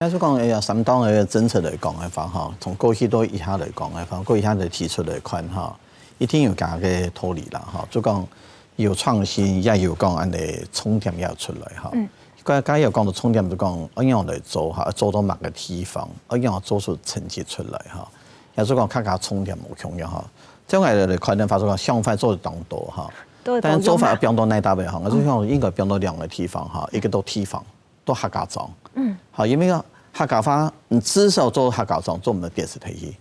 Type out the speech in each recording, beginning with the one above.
要是講三黨嘅政策嚟講嘅話，哈，從過去到以下嚟講嘅話，過去以下嚟提出嚟看哈，一定有家嘅道理啦，哈，就講有創新，也有講安尼重點要出來哈。家有講到重點就講，怎樣嚟做哈，做到某個地方，怎樣做出成績出來哈。有時講家重點冇重要哈。將來嚟看呢，發覺相反做得當多哈。但係做法變到哪大位哈？我就講應該變到兩個地方哈，一個到地方。都客家莊，好，因為個客家話，至少做客家莊做唔到電視體系，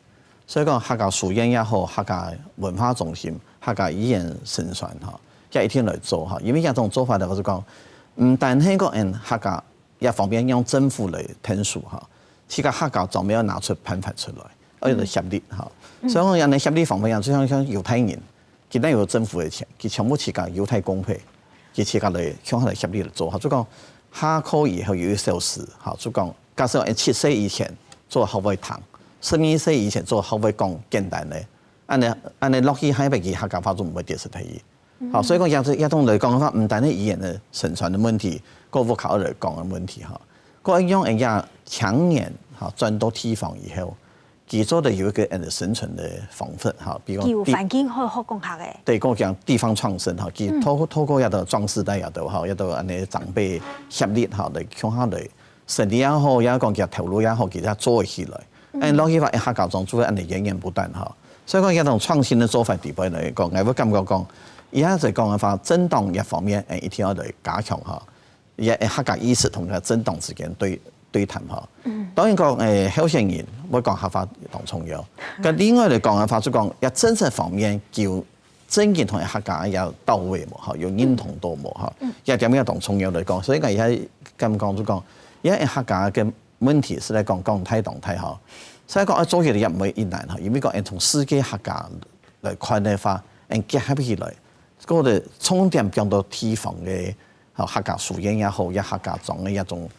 所以講客家書院也好，客家文化中心、客家語言宣傳哈，也一定來做哈。因為這種做法咧，我就講，唔但係個人客家也方便用政府來聽數哈，其他客家莊沒有拿出辦法出來，而係協力哈。所以講人哋協力方面，就像猶太人，佢哋有政府嘅錢，佢全部自家猶太公會，佢自家嚟向佢哋協力嚟做，就講。下課以後有1小時，好，就講假設7歲以前做學會堂，12歲以前做學會講簡單的，按你落去海北去客家話做唔會電視體系，好，所以講一種嚟講嘅話，唔單係語言嘅宣傳嘅問題，個戶口嚟講嘅問題哈，個用人家強年哈轉到地方以後，佢做的有一個人生存的方法哈，比如講環境可以好講下嘅。對，講講地方創生哈，佢透過一個壯世代也都好，一個安尼長輩協力哈嚟向下嚟，實力也好，也講佢投入也好，佢哋做起來。落去話客家莊做安尼源源不斷哈，所以講一種創新的做法地位嚟講，我感覺講，而家就講嘅話，政黨一方面一定要嚟加強哈，也客家意識同個政黨之間對談哈。當然講候選人，我講客家當重要。咁另外嚟講嘅話，就講一政策方面叫政見同客家要到位冇哈，要認同到冇哈，一點樣當重要嚟講。所以我而家咁講就講，而家客家嘅問題是嚟講太動態哈。所以講做起嚟也唔會難哈，因為講從世界客家嚟看嘅話，結合起來，嗰個重點變到地方嘅客家書院也好，也客家莊嘅一種。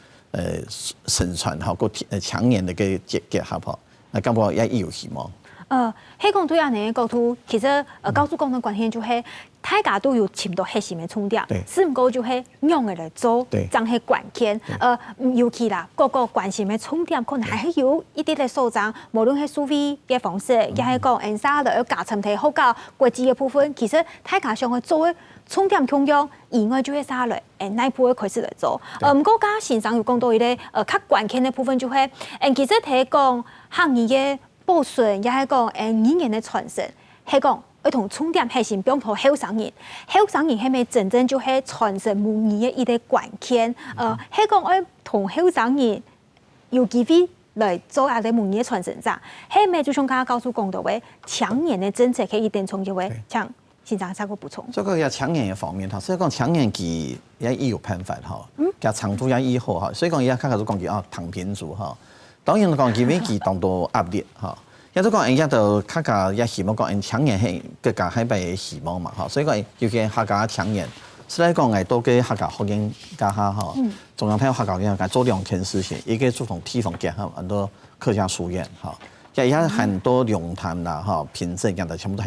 宣傳嚇個強年嘅結合嚇，我感覺也有希望。喺講對安尼嘅角度，其實高速公路關係就係大家都有尋到核心嘅重點，只唔過就係用嘅嚟做，真係關鍵。尤其啦，個關心嘅重點可能係有一啲嘅所長，無論係數位嘅方式，亦係講人沙嚟加層體好教國際嘅部分，其實大家想去做嘅重點同樣，以外就係沙嚟，內部嘅開始嚟做。唔過家先生有講到一啲較關鍵嘅部分就係，其實睇講行業嘅保存，也係講語言嘅傳承，係講要同重點核心，比如同後生人係咪真正就係傳承母語嘅一啲關鍵？係講要同後生人有機會來做下啲母語嘅傳承者，係咪就像剛剛告訴講到嘅強年嘅政策，可以一定重要嘅，像先生三個補充。這個要強年嘅方面，所以講強年佢也有辦法哈，加長度也以後哈，所以講而家開始講叫躺平族哈。當然講，因為佢當到壓力嚇，有啲講人家就客家也希望講人強人係更加係被希望嘛嚇，所以講尤其客家強人，所以講係多嘅客家學生家下嚇，中央睇客家嘅做兩件事情，一個就同地方結合很多客家書院嚇，而家很多龍潭啦嚇、平鎮嘅全部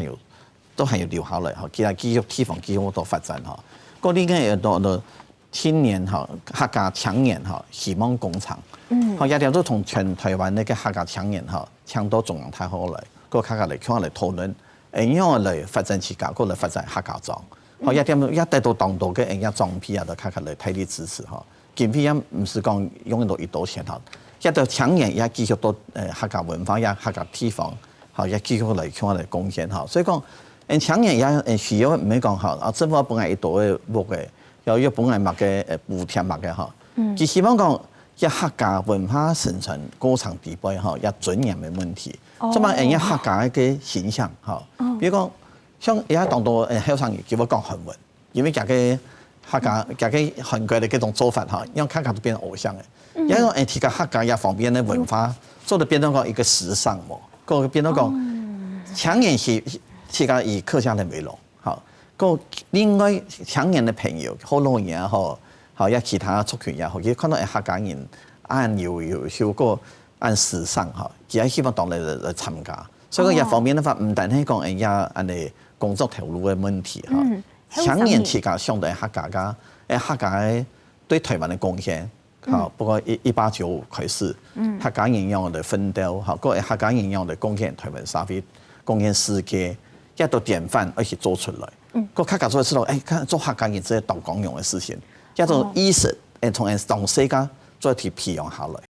都係要留下來嚇，其他繼續地方繼續多發展嚇，嗰啲嘅到青年嚇客家強人嚇，希望工廠。好，一定都同全台灣呢個客家強人嚇，搶到中央太好嚟，個客家嚟向嚟討論，點樣嚟發展自家，個嚟發展客家莊。好，一點一帶到當道嘅人家裝批啊，都客家嚟大力支持嚇。經費也唔是講用到1刀錢嚇，一到強人也繼續到客家文化也客家地方，嚇也繼續嚟向嚟貢獻嚇。所以講，強人也需要唔係講嚇，政府本來1刀嘅木嘅，有本來物嘅補貼物嘅嚇，佢希望講。一客家文化形成高層地位嚇，一尊嚴嘅問題，即係人一客家嘅形象嚇。比如講，像而家當到後生人叫我講韓文，因為家嘅客家韓國嘅嗰種做法嚇，因為客家都變成偶像嘅。因為提個客家一方面嘅文化，做到變到個一個時尚喎，個變到講強人係個以客家人為榮嚇，個另外強人嘅朋友好多年也好。好，一其他族群也好，佢看到客家人按有效果按時尚嚇，佢係希望當嚟參加。所以講一方面嘅話，唔單係講人家安尼工作投入嘅問題嚇，強人自家相對客家嘅客家對台灣嘅貢獻，好，不過1895開始，客家營養的奮鬥，好，個客家營養的貢獻台灣社會，貢獻世界，一道典範一起做出來。個客家做出來，看做客家人這些導光用的事情，一種意識，從世界再去培養下來。